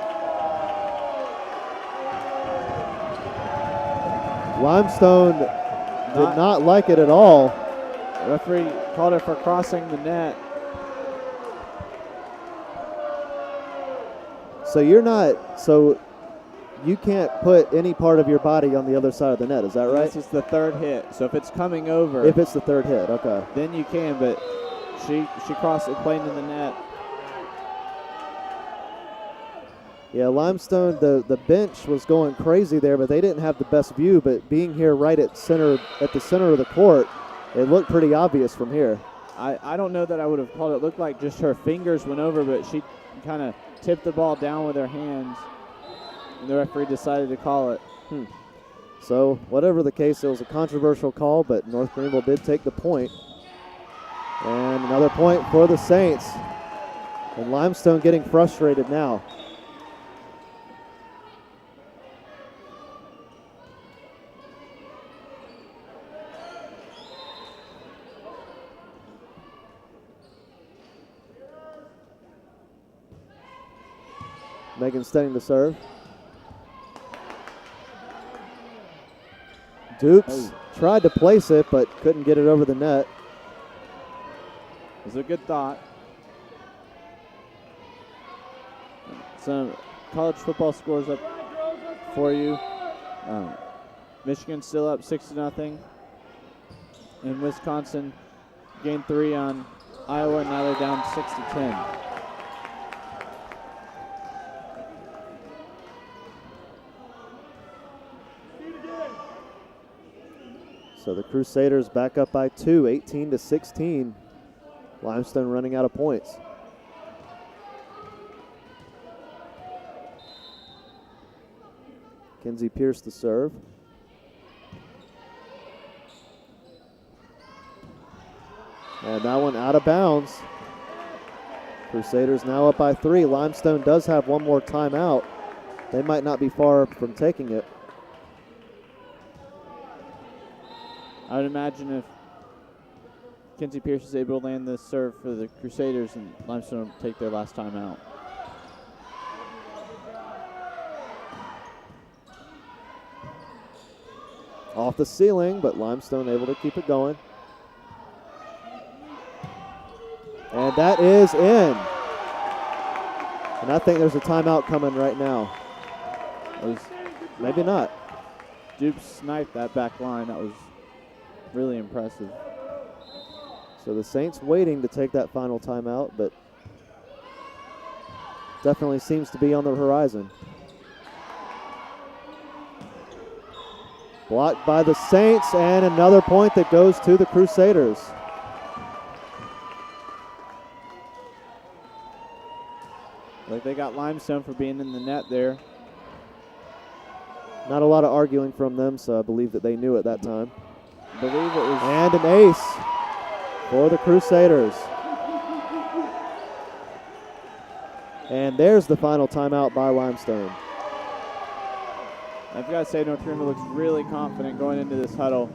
Limestone did not like it at all. The referee called it for crossing the net. So you can't put any part of your body on the other side of the net, is that right? This is the third hit. So if it's coming over. If it's the third hit, okay. Then you can, but she crossed it plain in the net. Yeah, Limestone, the bench was going crazy there, but they didn't have the best view. But being here right at the center of the court, it looked pretty obvious from here. I don't know that I would have called it. It looked like just her fingers went over, but she kind of tipped the ball down with her hands, and the referee decided to call it. So whatever the case, it was a controversial call, but North Greenville did take the point. And another point for the Saints. And Limestone getting frustrated now. Megan Stenning to serve. Dupes tried to place it, but couldn't get it over the net. It was a good thought. Some college football scores up for you. Michigan still up 6-0. And Wisconsin gained 3 on Iowa, and now they're down 6-10. So the Crusaders back up by 2, 18-16. Limestone running out of points. Kenzie Pierce to serve. And that one out of bounds. Crusaders now up by 3. Limestone does have one more timeout. They might not be far from taking it. I would imagine if Kenzie Pierce is able to land this serve for the Crusaders, and Limestone will take their last time out. Off the ceiling, but Limestone able to keep it going. And that is in. And I think there's a timeout coming right now. Maybe not. Duke sniped that back line. That was really impressive. So the Saints waiting to take that final timeout, but definitely seems to be on the horizon. Blocked by the Saints, and another point that goes to the Crusaders. Like they got Limestone for being in the net there. Not a lot of arguing from them, so I believe that they knew at that time. I believe it was. And an ace for the Crusaders. And there's the final timeout by Limestone. I've got to say, North Greenville looks really confident going into this huddle.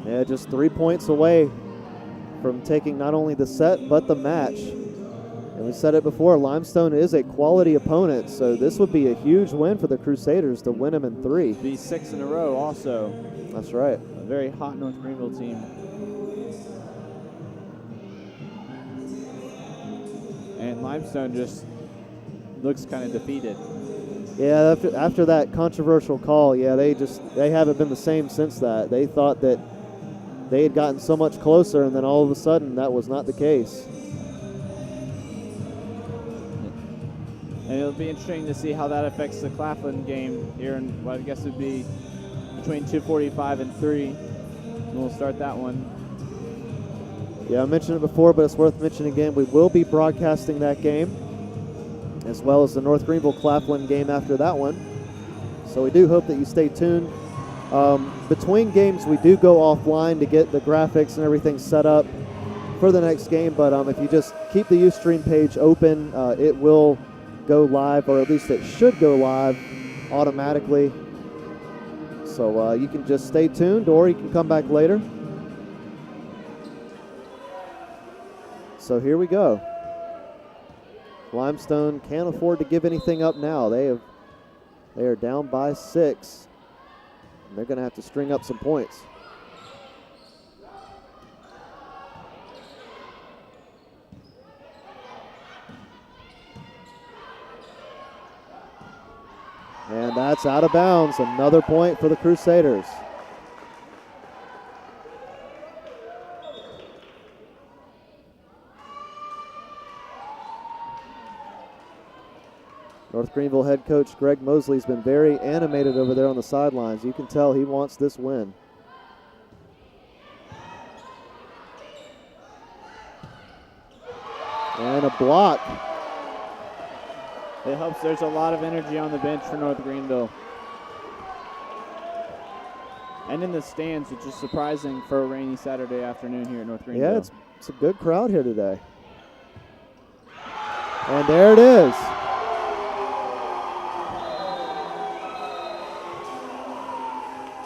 Yeah, just 3 points away from taking not only the set, but the match. And we said it before, Limestone is a quality opponent, so this would be a huge win for the Crusaders to win them in 3. Be 6 in a row also. That's right. A very hot North Greenville team. And Limestone just looks kind of defeated. Yeah, after that controversial call, yeah, they haven't been the same since that. They thought that they had gotten so much closer, and then all of a sudden that was not the case. And it'll be interesting to see how that affects the Claflin game here in what I guess would be between 2:45 and 3. And we'll start that one. Yeah, I mentioned it before, but it's worth mentioning again. We will be broadcasting that game, as well as the North Greenville Claflin game after that one. So we do hope that you stay tuned. Between games, we do go offline to get the graphics and everything set up for the next game, but if you just keep the Ustream page open, it will go live, or at least it should go live automatically. So you can just stay tuned, or you can come back later. So here we go. Limestone can't afford to give anything up now. They are down by 6. And they're going to have to string up some points. And that's out of bounds. Another point for the Crusaders. North Greenville head coach Greg Mosley's been very animated over there on the sidelines. You can tell he wants this win. And a block. It helps. There's a lot of energy on the bench for North Greenville. And in the stands, which is surprising for a rainy Saturday afternoon here at North Greenville. Yeah, it's a good crowd here today. And there it is.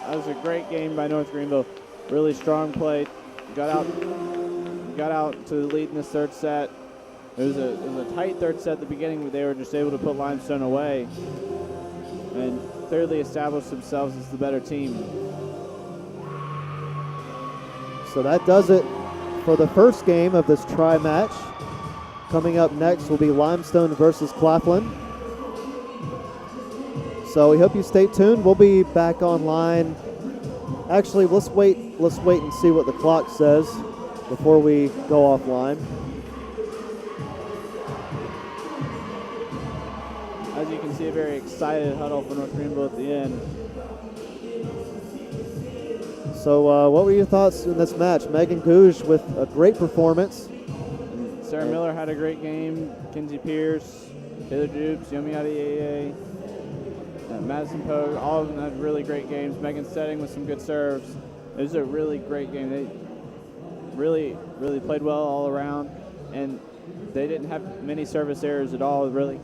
That was a great game by North Greenville. Really strong play. Got out to the lead in this third set. It was a tight third set at the beginning, but they were just able to put Limestone away and clearly established themselves as the better team. So that does it for the first game of this tri-match. Coming up next will be Limestone versus Claflin. So we hope you stay tuned. We'll be back online. Actually, let's wait and see what the clock says before we go offline. As you can see, a very excited huddle for North Greenville at the end. So what were your thoughts in this match? Megan Gouge with a great performance. And Sarah Miller had a great game. Kinsey Pierce, Taylor Dupes, Yomi Adeyeye, Madison Pogue, all of them had really great games. Megan Setting with some good serves. It was a really great game. They really played well all around, and they didn't have many service errors at all. It really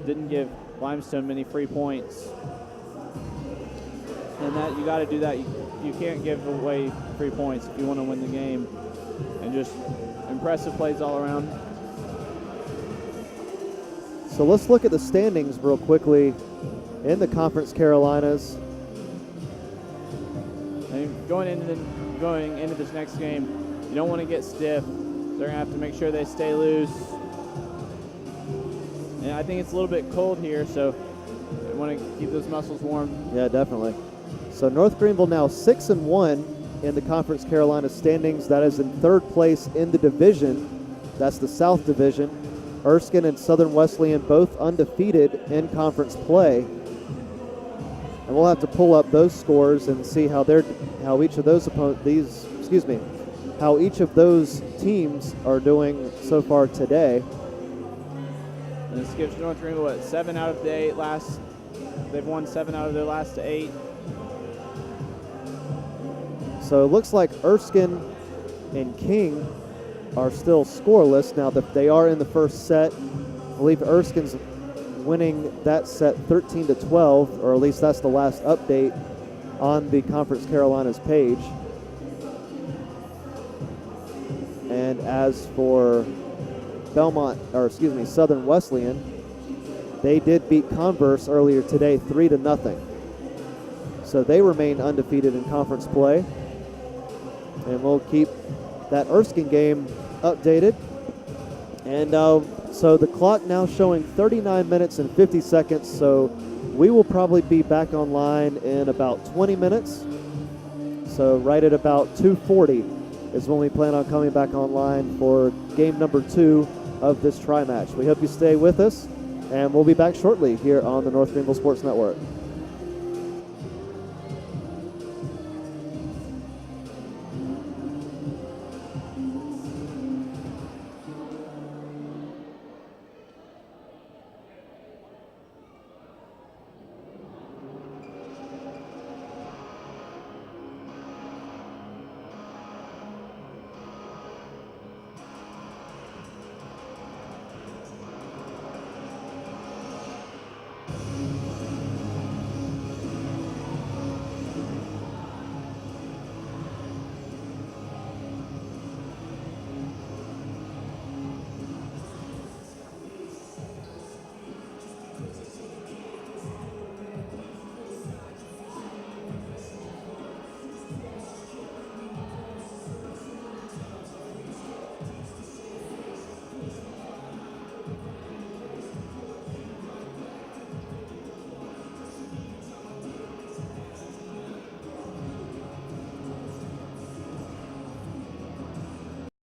didn't give Limestone many free points. And that you got to do that. You can't give away free points if you want to win the game. And just impressive plays all around. So let's look at the standings real quickly in the Conference Carolinas. And going into this next game, you don't want to get stiff. They're going to have to make sure they stay loose. And I think it's a little bit cold here, so they want to keep those muscles warm. Yeah, definitely. So North Greenville now 6-1 in the Conference Carolina standings. That is in third place in the division. That's the South Division. Erskine and Southern Wesleyan both undefeated in conference play. And we'll have to pull up those scores and see how each of those teams are doing so far today. And this gives North Greenville 7 out of the 8 last. They've won 7 out of their last 8. So it looks like Erskine and King are still scoreless. Now, they are in the first set. I believe Erskine's winning that set 13-12, or at least that's the last update on the Conference Carolinas page. And as for Southern Wesleyan, they did beat Converse earlier today 3-0. So they remain undefeated in conference play. And we'll keep that Erskine game updated. And so the clock now showing 39 minutes and 50 seconds. So we will probably be back online in about 20 minutes. So right at about 2:40 is when we plan on coming back online for game number 2 of this tri-match. We hope you stay with us, and we'll be back shortly here on the North Greenville Sports Network.